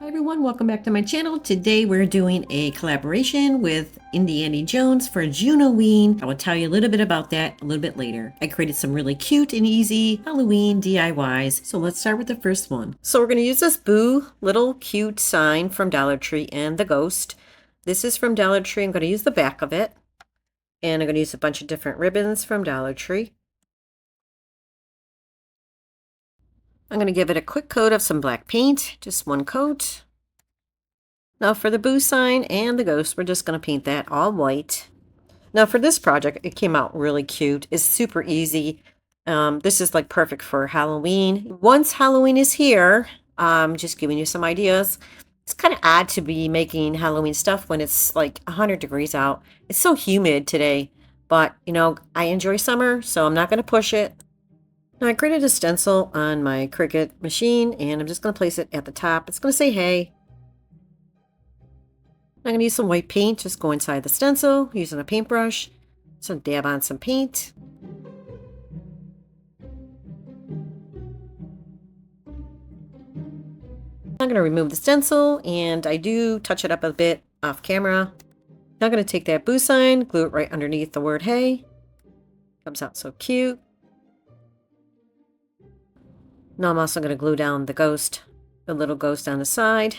Hi everyone, welcome back to my channel. Today we're doing a collaboration with Indiana Jones for JUNE-O-WEEN. I will tell you a little bit about that a little bit later. I created some really cute and easy Halloween DIYs. So let's start with the first one. So we're going to use this Boo little cute sign from Dollar Tree and the ghost. This is from Dollar Tree. I'm going to use the back of it. And I'm going to use a bunch of different ribbons from Dollar Tree. I'm going to give it a quick coat of some black paint, just one coat. Now for the Boo sign and the ghost, we're just going to paint that all white. Now for this project, it came out really cute. It's super easy. This is like perfect for Halloween. Once Halloween is here, just giving you some ideas. It's kind of odd to be making Halloween stuff when it's like 100 degrees out. It's so humid today, but you know, I enjoy summer, so I'm not going to push it. Now I created a stencil on my Cricut machine and I'm just going to place it at the top. It's going to say hey. I'm going to use some white paint, just go inside the stencil using a paintbrush. So dab on some paint. I'm going to remove the stencil and I do touch it up a bit off camera. Now I'm going to take that Boo sign, glue it right underneath the word hey. Comes out so cute. Now I'm also going to glue down the ghost, the little ghost on the side.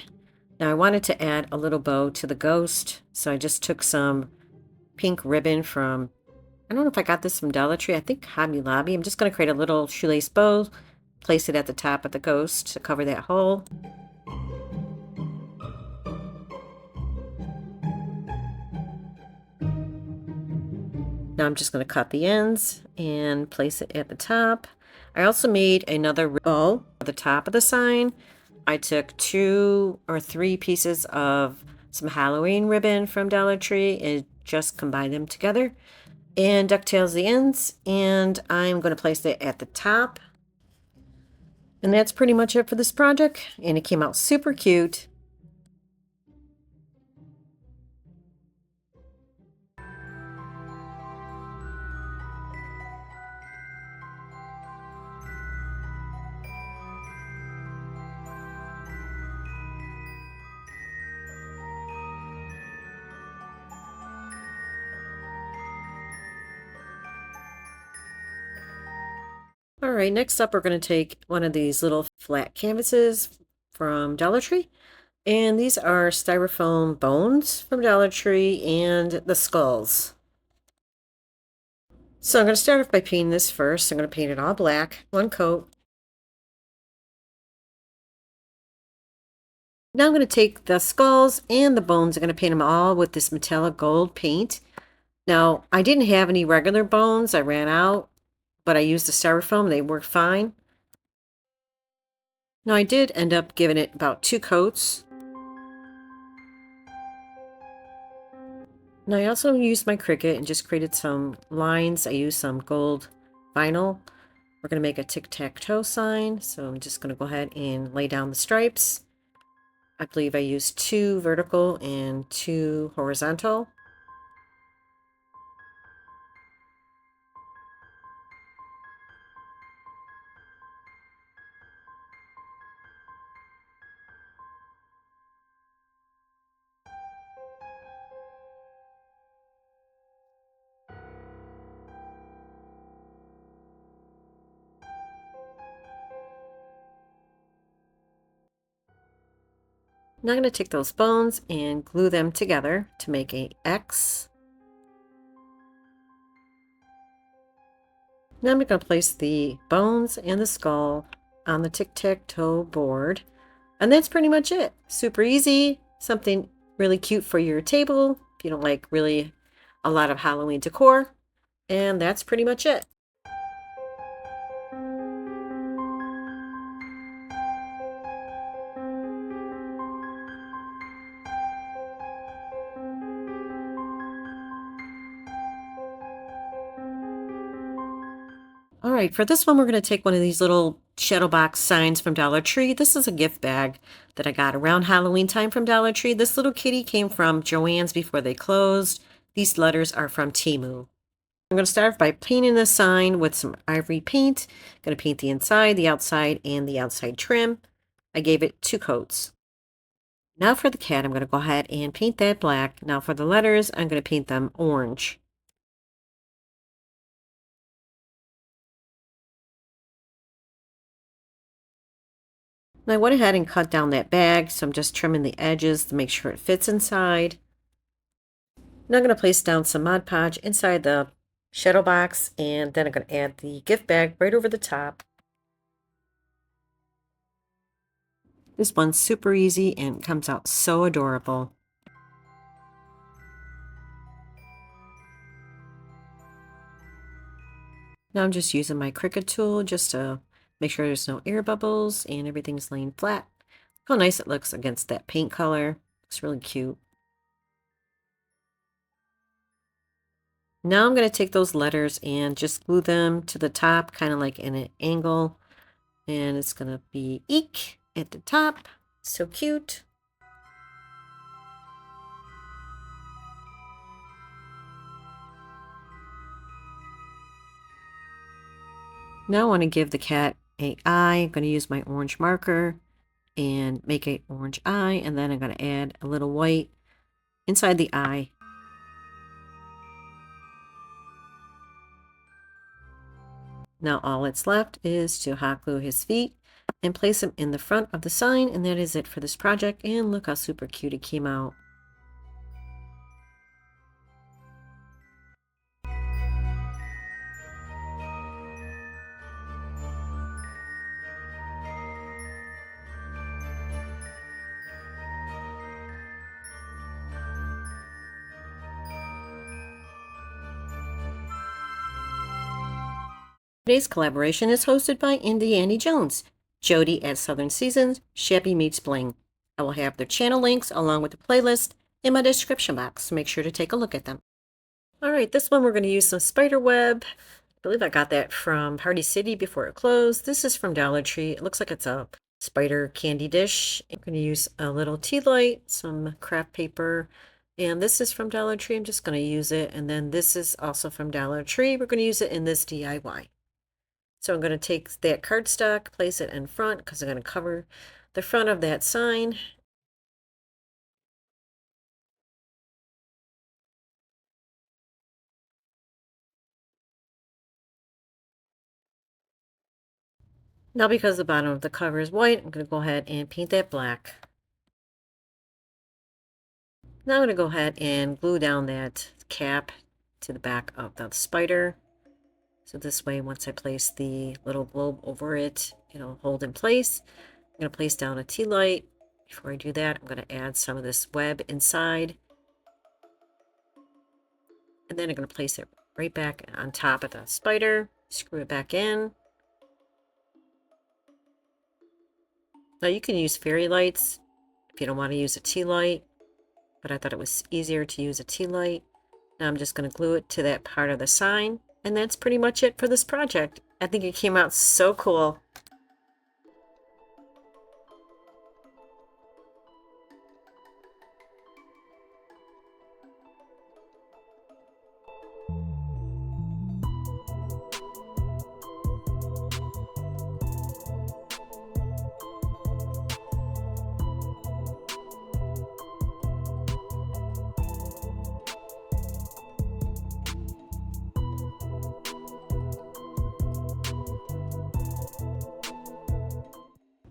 Now I wanted to add a little bow to the ghost, so I just took some pink ribbon from, I don't know if I got this from Dollar Tree, I think Hobby Lobby. I'm just going to create a little shoelace bow, place it at the top of the ghost to cover that hole. Now I'm just going to cut the ends and place it at the top. I also made another bow at the top of the sign. I took 2 or 3 pieces of some Halloween ribbon from Dollar Tree and just combined them together and ducktails the ends, and I'm going to place it at the top. And that's pretty much it for this project, and it came out super cute. All right, next up we're going to take one of these little flat canvases from Dollar Tree. And these are styrofoam bones from Dollar Tree and the skulls. So I'm going to start off by painting this first. I'm going to paint it all black, one coat. Now I'm going to take the skulls and the bones. I'm going to paint them all with this metallic gold paint. Now, I didn't have any regular bones. I ran out, but I used the styrofoam. They worked fine. Now, I did end up giving it about 2 coats. Now, I also used my Cricut and just created some lines. I used some gold vinyl. We're going to make a tic-tac-toe sign. So I'm just going to go ahead and lay down the stripes. I believe I used 2 vertical and 2 horizontal. Now I'm going to take those bones and glue them together to make a X. Now I'm going to place the bones and the skull on the tic-tac-toe board. And that's pretty much it. Super easy. Something really cute for your table if you don't like really a lot of Halloween decor. And that's pretty much it. All right, for this one, we're going to take one of these little shadow box signs from Dollar Tree. This is a gift bag that I got around Halloween time from Dollar Tree. This little kitty came from Joann's before they closed. These letters are from Temu. I'm going to start by painting the sign with some ivory paint. I'm going to paint the inside, the outside, and the outside trim. I gave it 2 coats. Now for the cat, I'm going to go ahead and paint that black. Now for the letters, I'm going to paint them orange. And I went ahead and cut down that bag, so I'm just trimming the edges to make sure it fits inside. Now I'm going to place down some Mod Podge inside the shadow box, and then I'm going to add the gift bag right over the top. This one's super easy and comes out so adorable. Now I'm just using my Cricut tool just to make sure there's no air bubbles and everything's laying flat. Look how nice it looks against that paint color. Looks really cute. Now I'm going to take those letters and just glue them to the top, kind of like in an angle. And it's going to be eek at the top. So cute. Now I want to give the cat an eye. I'm going to use my orange marker and make an orange eye. And then I'm going to add a little white inside the eye. Now all that's left is to hot glue his feet and place him in the front of the sign, and that is it for this project. And look how super cute it came out. Today's collaboration is hosted by Indiana Jones, Jody at Southern Seasons, Shabby Meets Bling. I will have their channel links along with the playlist in my description box, so make sure to take a look at them. Alright, this one we're going to use some spider web. I believe I got that from Party City before it closed. This is from Dollar Tree. It looks like it's a spider candy dish. I'm going to use a little tea light, some craft paper, and this is from Dollar Tree. I'm just going to use it. And then this is also from Dollar Tree. We're going to use it in this DIY. So I'm going to take that cardstock, place it in front because I'm going to cover the front of that sign. Now because the bottom of the cover is white, I'm going to go ahead and paint that black. Now I'm going to go ahead and glue down that cap to the back of the spider. So this way, once I place the little globe over it, it'll hold in place. I'm going to place down a tea light. Before I do that, I'm going to add some of this web inside. And then I'm going to place it right back on top of the spider. Screw it back in. Now you can use fairy lights if you don't want to use a tea light, but I thought it was easier to use a tea light. Now I'm just going to glue it to that part of the sign. And that's pretty much it for this project. I think it came out so cool.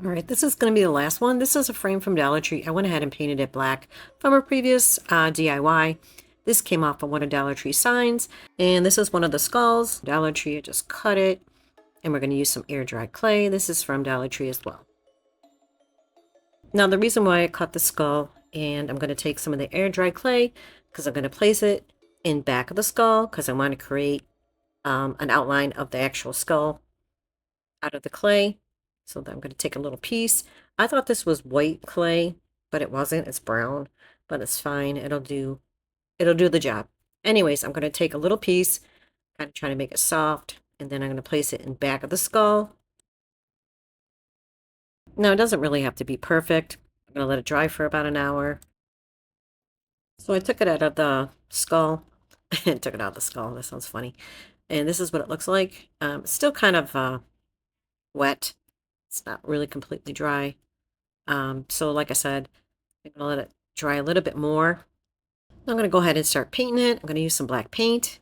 All right, this is going to be the last one. This is a frame from Dollar Tree. I went ahead and painted it black from a previous DIY. This came off of one of Dollar Tree signs, and this is one of the skulls. Dollar Tree, I just cut it, and we're going to use some air dry clay. This is from Dollar Tree as well. Now, the reason why I cut the skull, and I'm going to take some of the air dry clay, because I'm going to place it in back of the skull, because I want to create an outline of the actual skull out of the clay. So I'm going to take a little piece. I thought this was white clay, but it wasn't. It's brown, but it's fine. It'll do the job. Anyways, I'm going to take a little piece, kind of trying to make it soft, and then I'm going to place it in back of the skull. Now, it doesn't really have to be perfect. I'm going to let it dry for about an hour. So I took it out of the skull. Took it out of the skull. That sounds funny. And this is what it looks like. It's still kind of wet. It's not really completely dry. So like I said, I'm going to let it dry a little bit more. I'm going to go ahead and start painting it. I'm going to use some black paint.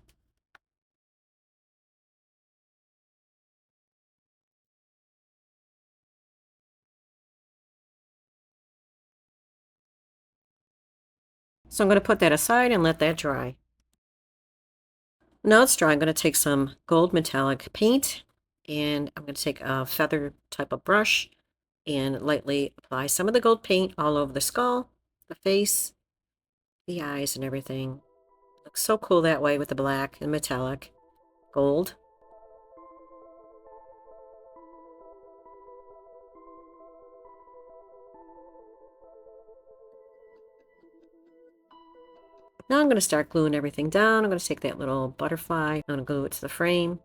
So I'm going to put that aside and let that dry. Now it's dry, I'm going to take some gold metallic paint, and I'm going to take a feather type of brush and lightly apply some of the gold paint all over the skull, the face, the eyes, and everything. Looks so cool that way with the black and metallic gold. Now I'm going to start gluing everything down. I'm going to take that little butterfly, I'm going to glue it to the frame.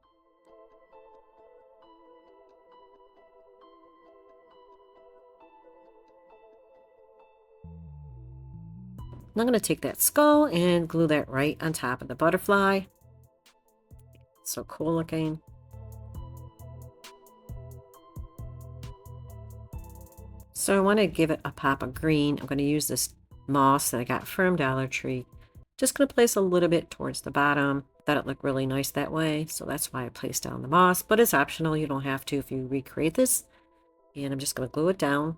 Now I'm going to take that skull and glue that right on top of the butterfly. So cool looking. So I want to give it a pop of green. I'm going to use this moss that I got from Dollar Tree. Just going to place a little bit towards the bottom. Thought it looked really nice that way, so that's why I placed down the moss. But it's optional. You don't have to if you recreate this. And I'm just going to glue it down.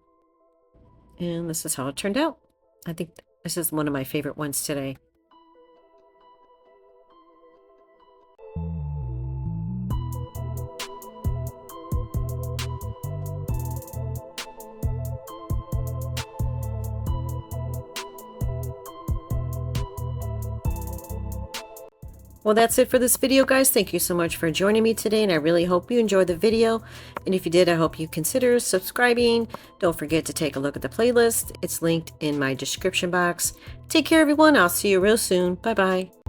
And this is how it turned out. I think this is one of my favorite ones today. Well, that's it for this video, guys. Thank you so much for joining me today, and I really hope you enjoyed the video. And if you did, I hope you consider subscribing. Don't forget to take a look at the playlist. It's linked in my description box. Take care, everyone. I'll see you real soon. Bye-bye.